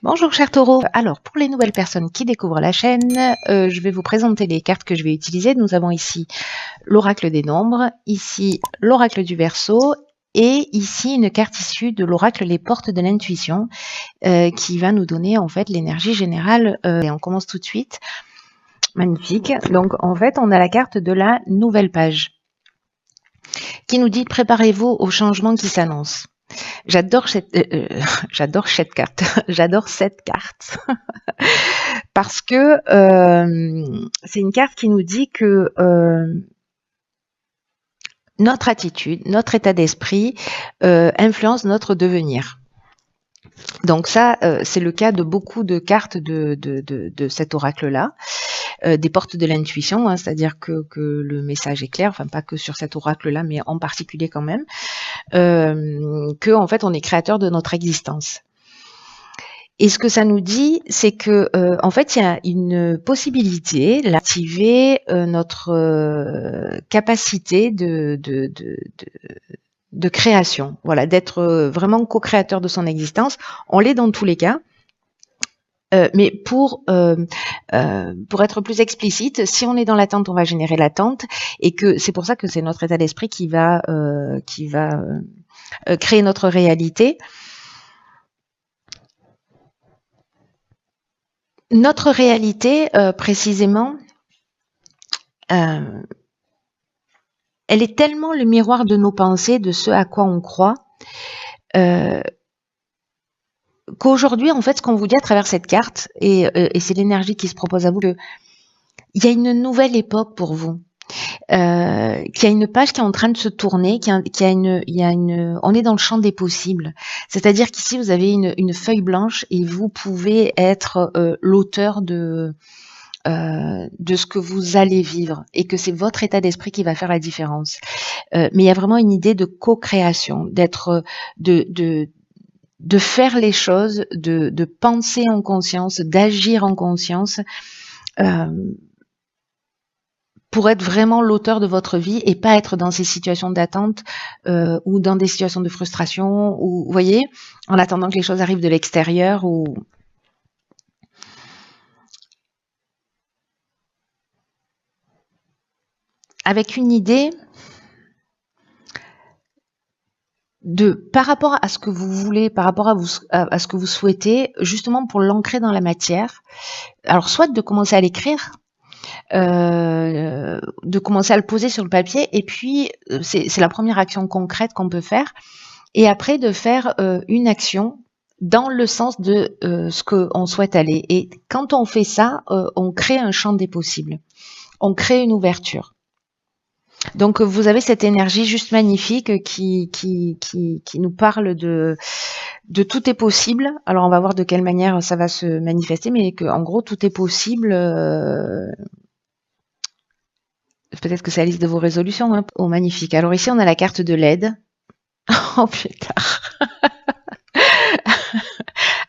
Bonjour chers taureaux. Alors pour les nouvelles personnes qui découvrent la chaîne, je vais vous présenter les cartes que je vais utiliser. Nous avons ici l'oracle des nombres, ici l'oracle du Verseau et ici une carte issue de l'oracle les portes de l'intuition qui va nous donner en fait l'énergie générale. Et on commence tout de suite. Magnifique. Donc en fait on a la carte de la nouvelle page qui nous dit préparez-vous au changement qui s'annonce. J'adore cette carte. J'adore cette carte parce que c'est une carte qui nous dit que notre attitude, notre état d'esprit influence notre devenir. Donc ça, c'est le cas de beaucoup de cartes de cet oracle-là, des portes de l'intuition, hein, c'est-à-dire que le message est clair, enfin pas que sur cet oracle-là, mais en particulier quand même, que en fait on est créateur de notre existence. Et ce que ça nous dit, c'est que en fait, il y a une possibilité d'activer notre capacité de création, voilà, d'être vraiment co-créateur de son existence. On l'est dans tous les cas. Mais pour être plus explicite, si on est dans l'attente, on va générer l'attente, et que c'est pour ça que c'est notre état d'esprit qui va créer notre réalité. Notre réalité, précisément, elle est tellement le miroir de nos pensées, de ce à quoi on croit, qu'aujourd'hui, en fait, ce qu'on vous dit à travers cette carte, et c'est l'énergie qui se propose à vous, il y a une nouvelle époque pour vous. Qu'il y a une page qui est en train de se tourner, on est dans le champ des possibles. C'est-à-dire qu'ici, vous avez une feuille blanche et vous pouvez être l'auteur de ce que vous allez vivre et que c'est votre état d'esprit qui va faire la différence. Mais il y a vraiment une idée de co-création, d'être, de faire les choses, de penser en conscience, d'agir en conscience, pour être vraiment l'auteur de votre vie et pas être dans ces situations d'attente ou dans des situations de frustration ou, vous voyez, en attendant que les choses arrivent de l'extérieur ou... Avec une idée de, par rapport à ce que vous voulez, par rapport à ce que vous souhaitez, justement pour l'ancrer dans la matière, alors soit de commencer à l'écrire, de commencer à le poser sur le papier, et puis c'est la première action concrète qu'on peut faire, et après de faire une action dans le sens de ce qu'on souhaite aller. Et quand on fait ça, on crée un champ des possibles, on crée une ouverture. Donc vous avez cette énergie juste magnifique qui nous parle de tout est possible. Alors on va voir de quelle manière ça va se manifester, mais que en gros tout est possible. Peut-être que c'est la liste de vos résolutions. Hein. Oh, magnifique. Alors ici on a la carte de l'aide. Oh putain.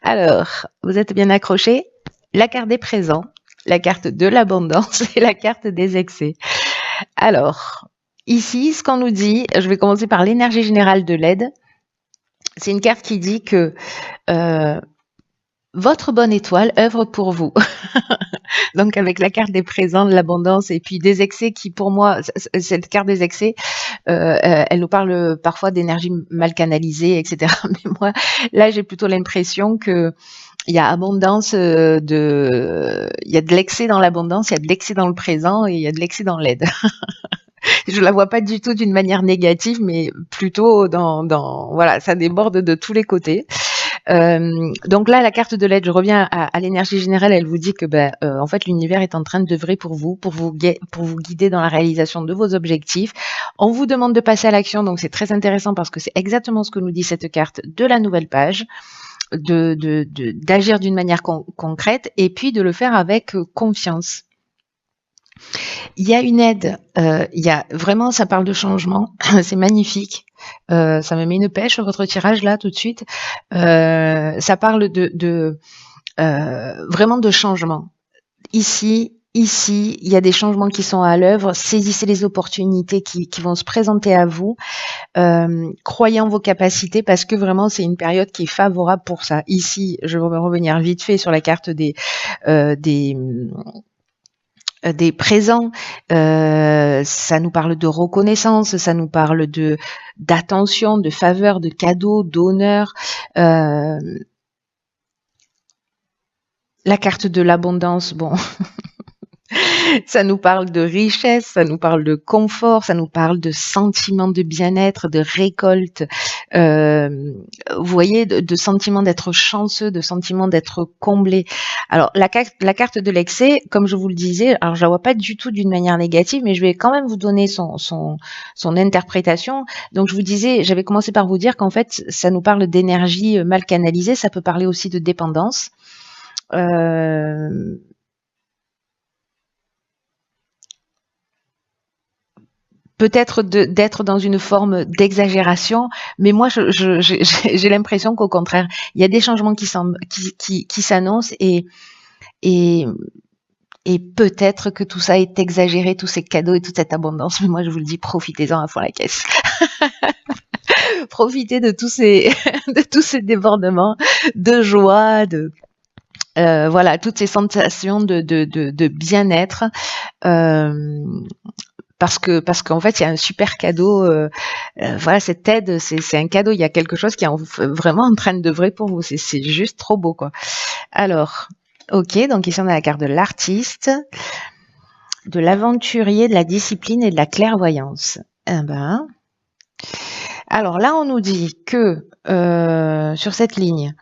Alors, vous êtes bien accrochés. La carte des présents, la carte de l'abondance et la carte des excès. Alors, ici, ce qu'on nous dit, je vais commencer par l'énergie générale de l'aide. C'est une carte qui dit que votre bonne étoile œuvre pour vous. Donc avec la carte des présents, de l'abondance et puis des excès qui pour moi, cette carte des excès, elle nous parle parfois d'énergie mal canalisée, etc. Mais moi, là, j'ai plutôt l'impression que il y a abondance il y a de l'excès dans l'abondance, il y a de l'excès dans le présent et il y a de l'excès dans l'aide. Je la vois pas du tout d'une manière négative, mais plutôt voilà, ça déborde de tous les côtés. Donc là, la carte de l'aide, je reviens à l'énergie générale, elle vous dit que en fait, l'univers est en train d'œuvrer pour vous guider dans la réalisation de vos objectifs. On vous demande de passer à l'action, donc c'est très intéressant parce que c'est exactement ce que nous dit cette carte de la nouvelle page. D'agir d'une manière concrète et puis de le faire avec confiance. Il y a une aide, il y a vraiment, ça parle de changement, c'est magnifique. Ça me met une pêche sur votre tirage là tout de suite. Ça parle vraiment de changement. Ici, ici, il y a des changements qui sont à l'œuvre. Saisissez les opportunités qui vont se présenter à vous. Croyez en vos capacités parce que vraiment, c'est une période qui est favorable pour ça. Ici, je vais revenir vite fait sur la carte des présents. Ça nous parle de reconnaissance, ça nous parle d'attention, de faveur, de cadeaux, d'honneur. La carte de l'abondance, bon, ça nous parle de richesse, ça nous parle de confort, ça nous parle de sentiment de bien-être, de récolte. Vous voyez, de sentiment d'être chanceux, de sentiment d'être comblé. Alors, la carte de l'excès, comme je vous le disais, alors je la vois pas du tout d'une manière négative, mais je vais quand même vous donner son interprétation. Donc, je vous disais, j'avais commencé par vous dire qu'en fait, ça nous parle d'énergie mal canalisée, ça peut parler aussi de dépendance. Peut-être d'être dans une forme d'exagération, mais moi j'ai l'impression qu'au contraire, il y a des changements qui s'annoncent et peut-être que tout ça est exagéré, tous ces cadeaux et toute cette abondance, mais moi je vous le dis, profitez-en à fond la caisse. Profitez de tous ces de tous ces débordements de joie, voilà, toutes ces sensations de bien-être. Parce qu'en fait, il y a un super cadeau. Voilà, cette aide, c'est un cadeau. Il y a quelque chose qui est vraiment en train d'œuvrer pour vous. C'est juste trop beau, quoi. Alors, ok, donc ici on a la carte de l'artiste, de l'aventurier, de la discipline et de la clairvoyance. Eh ben, alors là, on nous dit que sur cette ligne,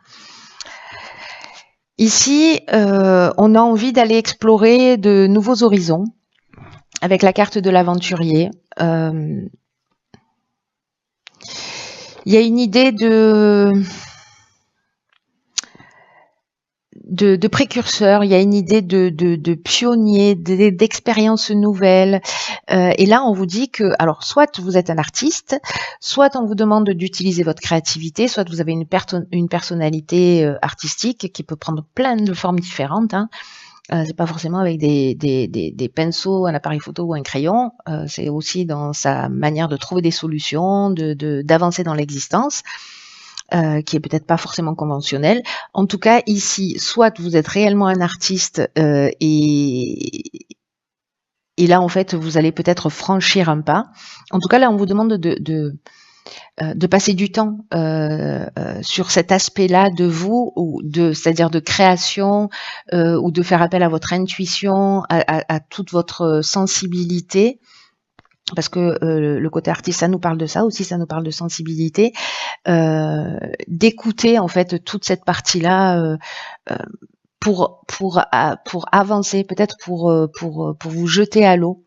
ici, on a envie d'aller explorer de nouveaux horizons. Avec la carte de l'aventurier, il y a une idée de précurseur, il y a une idée de pionnier, d'expériences nouvelles. Et là, on vous dit que, alors, soit vous êtes un artiste, soit on vous demande d'utiliser votre créativité, soit vous avez une personnalité artistique qui peut prendre plein de formes différentes. Hein. C'est pas forcément avec des pinceaux, un appareil photo ou un crayon. C'est aussi dans sa manière de trouver des solutions, d'avancer dans l'existence, qui est peut-être pas forcément conventionnelle. En tout cas, ici, soit vous êtes réellement un artiste et là, en fait, vous allez peut-être franchir un pas. En tout cas, là, on vous demande de passer du temps sur cet aspect-là de vous, c'est-à-dire de création, ou de faire appel à votre intuition, à toute votre sensibilité, parce que le côté artiste, ça nous parle de ça aussi, ça nous parle de sensibilité, d'écouter en fait toute cette partie-là pour avancer, peut-être pour vous jeter à l'eau.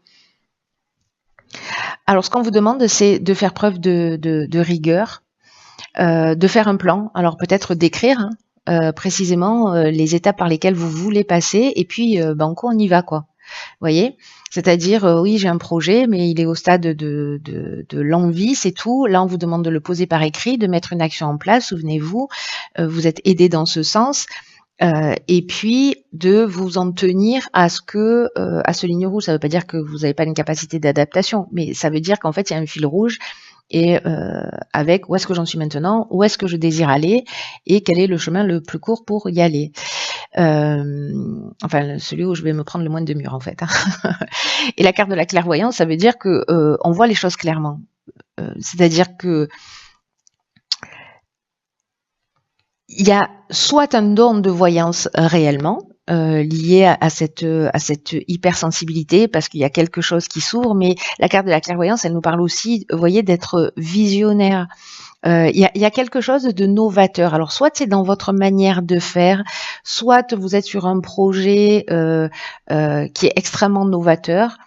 Alors, ce qu'on vous demande, c'est de faire preuve de rigueur, de faire un plan. Alors, peut-être d'écrire précisément les étapes par lesquelles vous voulez passer, et puis, banco, on y va, quoi. Vous voyez? C'est-à-dire, oui, j'ai un projet, mais il est au stade de l'envie, c'est tout. Là, on vous demande de le poser par écrit, de mettre une action en place. Souvenez-vous, vous êtes aidé dans ce sens. Et puis de vous en tenir à ce ligne rouge. Ça ne veut pas dire que vous n'avez pas une capacité d'adaptation, mais ça veut dire qu'en fait il y a un fil rouge et avec où est-ce que j'en suis maintenant, où est-ce que je désire aller et quel est le chemin le plus court pour y aller. Enfin, celui où je vais me prendre le moins de murs en fait. Et la carte de la clairvoyance, ça veut dire que on voit les choses clairement. C'est-à-dire que il y a soit un don de voyance réellement lié à cette hypersensibilité parce qu'il y a quelque chose qui s'ouvre, mais la carte de la clairvoyance, elle nous parle aussi, vous voyez, d'être visionnaire. Il y a quelque chose de novateur. Alors, soit c'est dans votre manière de faire, soit vous êtes sur un projet qui est extrêmement novateur.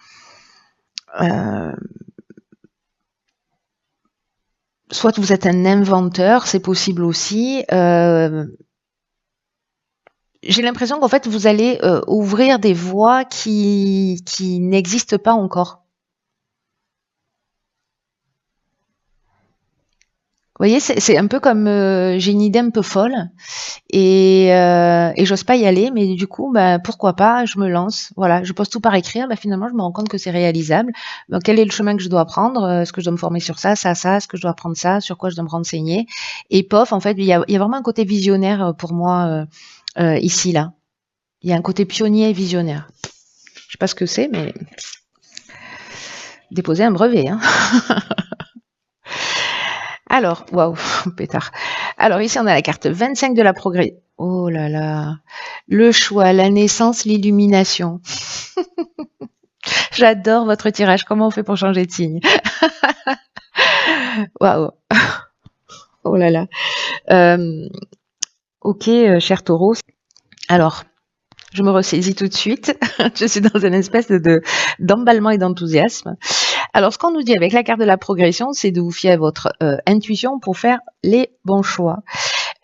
Soit vous êtes un inventeur, c'est possible aussi. J'ai l'impression qu'en fait, vous allez ouvrir des voies qui n'existent pas encore. Vous voyez, c'est un peu comme j'ai une idée un peu folle et et j'ose pas y aller, mais du coup, bah, pourquoi pas, je me lance. Voilà, je pose tout par écrire, bah, finalement, je me rends compte que c'est réalisable. Donc, quel est le chemin que je dois prendre? Est-ce que je dois me former sur ça, ça, ça? Est-ce que je dois apprendre ça? Sur quoi je dois me renseigner? Et pof, en fait, il y a vraiment un côté visionnaire pour moi ici, là. Il y a un côté pionnier et visionnaire. Je sais pas ce que c'est, mais déposer un brevet, hein. Alors, waouh, pétard. Alors ici, on a la carte 25 de la progrès. Oh là là. Le choix, la naissance, l'illumination. J'adore votre tirage. Comment on fait pour changer de signe? Waouh. Oh là là. Ok, cher taureau. Alors, je me ressaisis tout de suite. Je suis dans une espèce d'emballement et d'enthousiasme. Alors, ce qu'on nous dit avec la carte de la progression, c'est de vous fier à votre intuition pour faire les bons choix.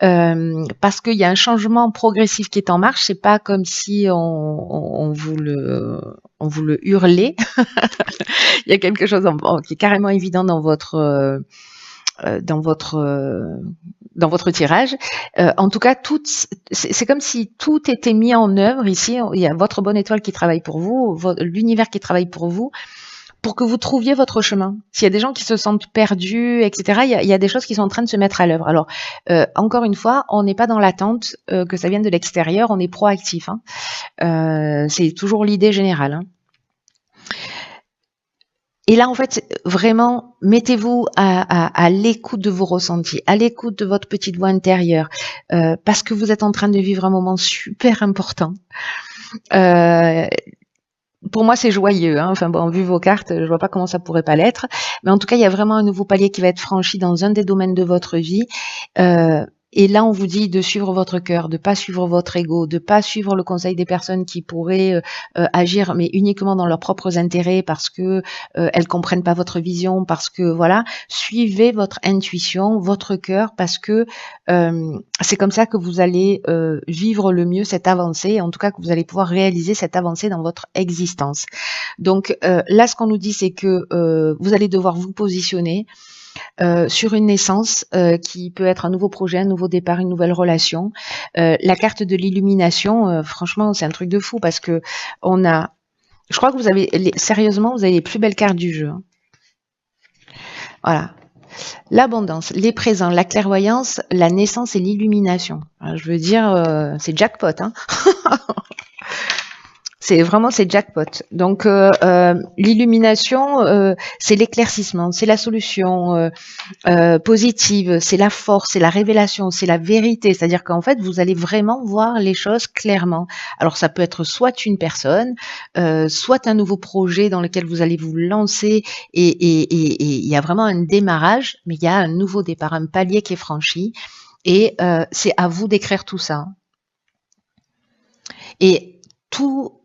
Parce qu'il y a un changement progressif qui est en marche. C'est pas comme si on vous le hurlait. Il y a quelque chose qui est carrément évident dans votre tirage. En tout cas, c'est comme si tout était mis en œuvre ici. Il y a votre bonne étoile qui travaille pour vous, l'univers qui travaille pour vous, pour que vous trouviez votre chemin. S'il y a des gens qui se sentent perdus, etc., il y a des choses qui sont en train de se mettre à l'œuvre. Alors, encore une fois, on n'est pas dans l'attente que ça vienne de l'extérieur, on est proactif. C'est toujours l'idée générale. Et là, en fait, vraiment, mettez-vous à l'écoute de vos ressentis, à l'écoute de votre petite voix intérieure, parce que vous êtes en train de vivre un moment super important. Pour moi, c'est joyeux. Enfin bon, vu vos cartes, je vois pas comment ça pourrait pas l'être. Mais en tout cas, il y a vraiment un nouveau palier qui va être franchi dans un des domaines de votre vie. Et là, on vous dit de suivre votre cœur, de pas suivre votre ego, de pas suivre le conseil des personnes qui pourraient agir, mais uniquement dans leurs propres intérêts parce que elles comprennent pas votre vision, parce que voilà, suivez votre intuition, votre cœur, parce que c'est comme ça que vous allez vivre le mieux cette avancée, en tout cas que vous allez pouvoir réaliser cette avancée dans votre existence. Donc là, ce qu'on nous dit, c'est que vous allez devoir vous positionner sur une naissance qui peut être un nouveau projet, un nouveau départ, une nouvelle relation. La carte de l'illumination, franchement, c'est un truc de fou parce que je crois que vous avez sérieusement, vous avez les plus belles cartes du jeu. Voilà. L'abondance, les présents, la clairvoyance, la naissance et l'illumination. Je veux dire, c'est jackpot, hein. C'est jackpot. Donc l'illumination, c'est l'éclaircissement, c'est la solution positive, c'est la force, c'est la révélation, c'est la vérité. C'est-à-dire qu'en fait, vous allez vraiment voir les choses clairement. Alors ça peut être soit une personne, soit un nouveau projet dans lequel vous allez vous lancer et il y a vraiment un démarrage, mais il y a un nouveau départ, un palier qui est franchi et c'est à vous d'écrire tout ça. Et tout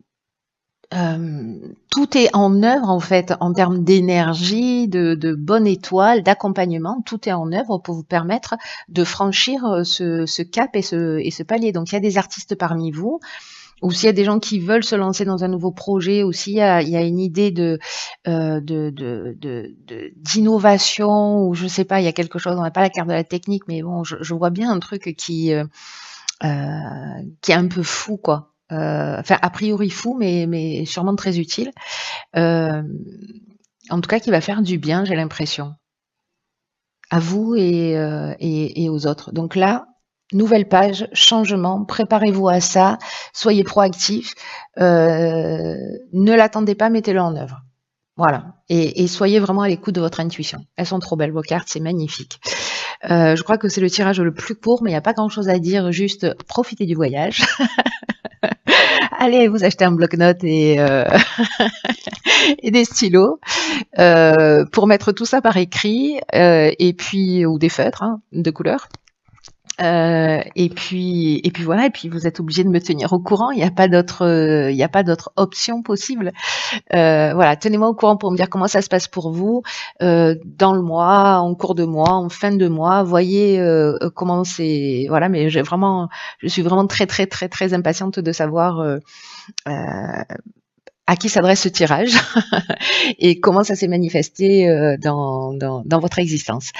est en œuvre en fait en termes d'énergie, de bonne étoile, d'accompagnement. Tout est en œuvre pour vous permettre de franchir ce cap et ce palier. Donc il y a des artistes parmi vous, ou s'il y a des gens qui veulent se lancer dans un nouveau projet, ou s'il y a une idée d'innovation, ou je sais pas, il y a quelque chose. On n'a pas la carte de la technique, mais bon, je vois bien un truc qui est un peu fou, quoi. Enfin, a priori fou, mais sûrement très utile. En tout cas, qui va faire du bien, j'ai l'impression. À vous et aux autres. Donc là, nouvelle page, changement, préparez-vous à ça, soyez proactifs, ne l'attendez pas, mettez-le en œuvre. Voilà. Et soyez vraiment à l'écoute de votre intuition. Elles sont trop belles, vos cartes, c'est magnifique. Je crois que c'est le tirage le plus court, mais il n'y a pas grand-chose à dire, juste profitez du voyage. Allez vous acheter un bloc-notes et des stylos pour mettre tout ça par écrit et puis ou des feutres de couleur. Et puis voilà, et puis vous êtes obligé de me tenir au courant. Il n'y a pas d'autre option possible. Voilà, tenez-moi au courant pour me dire comment ça se passe pour vous dans le mois, en cours de mois, en fin de mois. Voyez comment c'est. Voilà, mais je suis vraiment très très très très impatiente de savoir à qui s'adresse ce tirage et comment ça s'est manifesté dans votre existence.